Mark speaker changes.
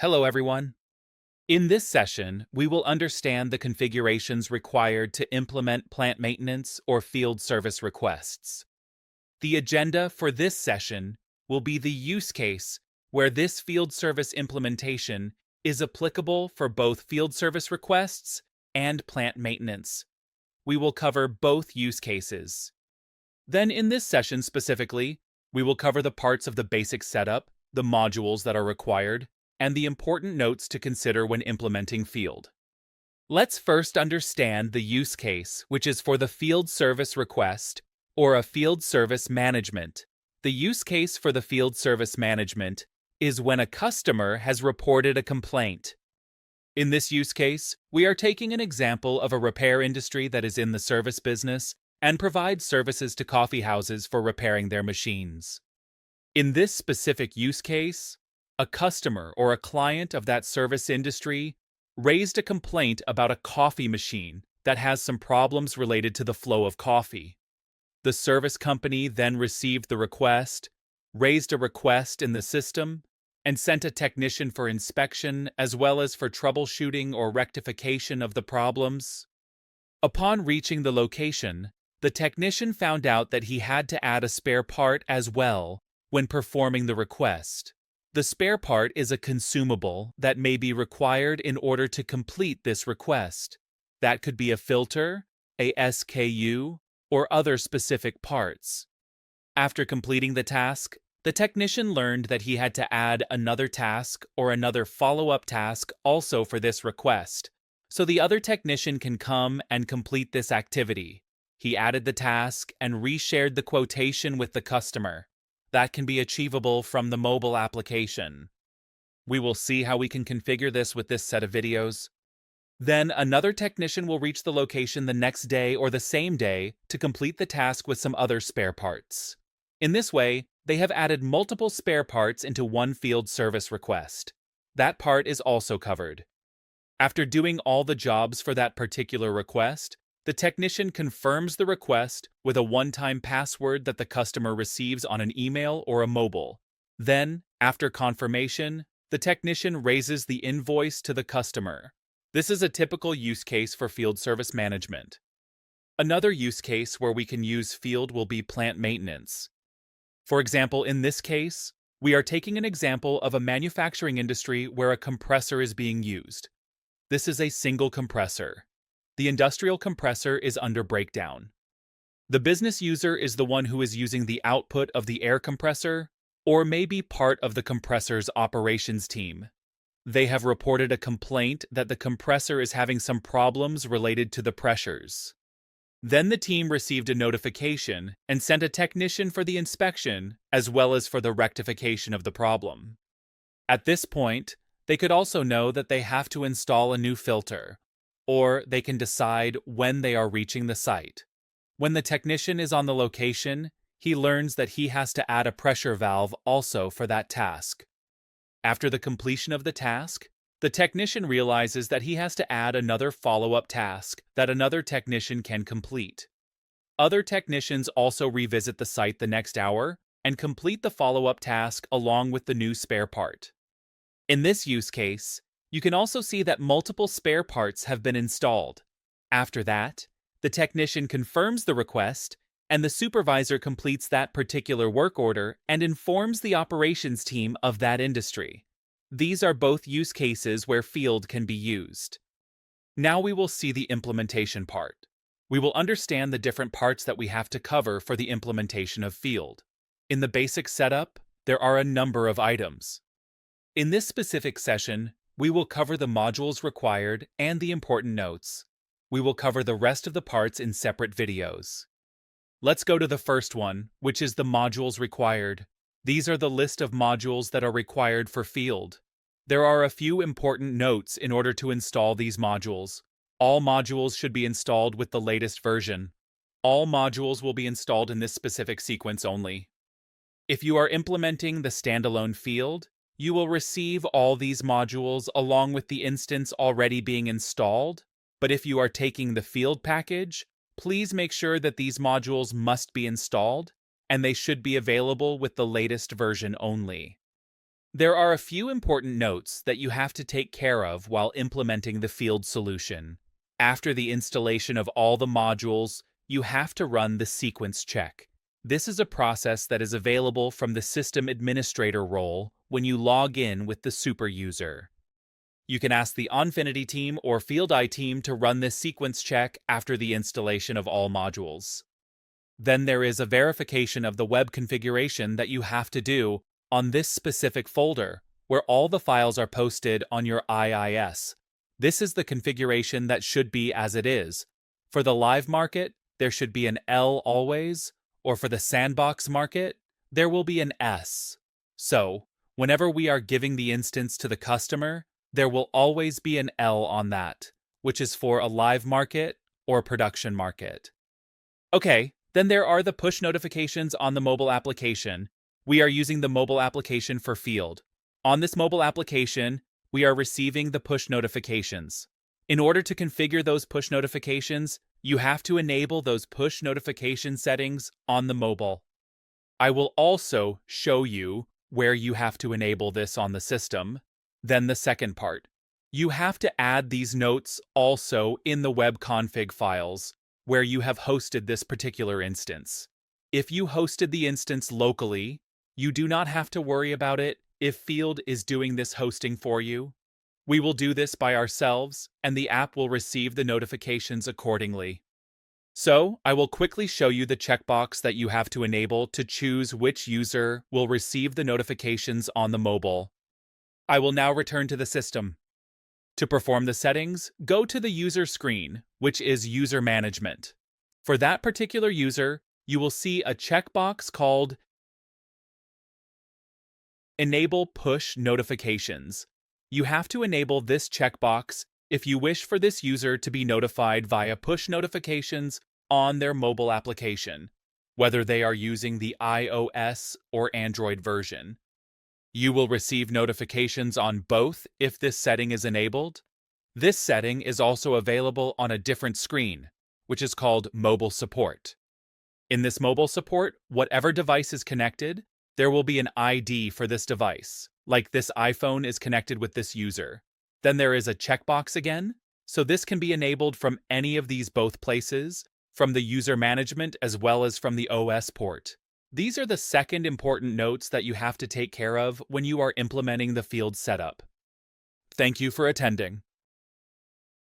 Speaker 1: Hello, everyone. In this session, we will understand the configurations required to implement plant maintenance or field service requests. The agenda for this session will be the use case where this field service implementation is applicable for both field service requests and plant maintenance. We will cover both use cases. Then in this session specifically, we will cover the parts of the basic setup, the modules that are required, and the important notes to consider when implementing field. Let's first understand the use case, which is for the field service request or a field service management. The use case for the field service management is when a customer has reported a complaint. In this use case, we are taking an example of a repair industry that is in the service business and provides services to coffee houses for repairing their machines. In this specific use case, a customer or a client of that service industry raised a complaint about a coffee machine that has some problems related to the flow of coffee. The service company then received the request, raised a request in the system, and sent a technician for inspection as well as for troubleshooting or rectification of the problems. Upon reaching the location, the technician found out that he had to add a spare part as well when performing the request. The spare part is a consumable that may be required in order to complete this request. That could be a filter, a SKU, or other specific parts. After completing the task, the technician learned that he had to add another task or another follow-up task also for this request, so the other technician can come and complete this activity. He added the task and reshared the quotation with the customer. That can be achievable from the mobile application. We will see how we can configure this with this set of videos. Then another technician will reach the location the next day or the same day to complete the task with some other spare parts. In this way, they have added multiple spare parts into one field service request. That part is also covered. After doing all the jobs for that particular request, the technician confirms the request with a one-time password that the customer receives on an email or a mobile. Then, after confirmation, the technician raises the invoice to the customer. This is a typical use case for field service management. Another use case where we can use field will be plant maintenance. For example, in this case, we are taking an example of a manufacturing industry where a compressor is being used. This is a single compressor. The industrial compressor is under breakdown. The business user is the one who is using the output of the air compressor, or may be part of the compressor's operations team. They have reported a complaint that the compressor is having some problems related to the pressures. Then the team received a notification and sent a technician for the inspection as well as for the rectification of the problem. At this point, they could also know that they have to install a new filter, or they can decide when they are reaching the site. When the technician is on the location, he learns that he has to add a pressure valve also for that task. After the completion of the task, the technician realizes that he has to add another follow-up task that another technician can complete. Other technicians also revisit the site the next hour and complete the follow-up task along with the new spare part. In this use case, you can also see that multiple spare parts have been installed. After that, the technician confirms the request, and the supervisor completes that particular work order and informs the operations team of that industry. These are both use cases where field can be used. Now we will see the implementation part. We will understand the different parts that we have to cover for the implementation of field. In the basic setup, there are a number of items. In this specific session, we will cover the modules required and the important notes. We will cover the rest of the parts in separate videos. Let's go to the first one, which is the modules required. These are the list of modules that are required for field. There are a few important notes in order to install these modules. All modules should be installed with the latest version. All modules will be installed in this specific sequence only. If you are implementing the standalone field, you will receive all these modules along with the instance already being installed, but if you are taking the field package, please make sure that these modules must be installed, and they should be available with the latest version only. There are a few important notes that you have to take care of while implementing the field solution. After the installation of all the modules, you have to run the sequence check. This is a process that is available from the system administrator role when you log in with the super user. You can ask the Onfinity team or Field I team to run this sequence check after the installation of all modules. Then there is a verification of the web configuration that you have to do on this specific folder, where all the files are posted on your IIS. This is the configuration that should be as it is. For the live market, there should be an L always, or for the sandbox market, there will be an S. So, whenever we are giving the instance to the customer, there will always be an L on that, which is for a live market or production market. Okay, then there are the push notifications on the mobile application. We are using the mobile application for field. On this mobile application, we are receiving the push notifications. In order to configure those push notifications, you have to enable those push notification settings on the mobile. I will also show you where you have to enable this on the system. Then the second part. You have to add these notes also in the web config files where you have hosted this particular instance. If you hosted the instance locally, you do not have to worry about it if Field is doing this hosting for you. We will do this by ourselves, and the app will receive the notifications accordingly. So, I will quickly show you the checkbox that you have to enable to choose which user will receive the notifications on the mobile. I will now return to the system. To perform the settings, go to the user screen, which is User Management. For that particular user, you will see a checkbox called Enable Push Notifications. You have to enable this checkbox if you wish for this user to be notified via push notifications on their mobile application, whether they are using the iOS or Android version. You will receive notifications on both if this setting is enabled. This setting is also available on a different screen, which is called Mobile Support. In this Mobile Support, whatever device is connected, there will be an ID for this device, like this iPhone is connected with this user. Then there is a checkbox again, so this can be enabled from any of these both places, from the user management as well as from the OS port. These are the second important notes that you have to take care of when you are implementing the field setup. Thank you for attending.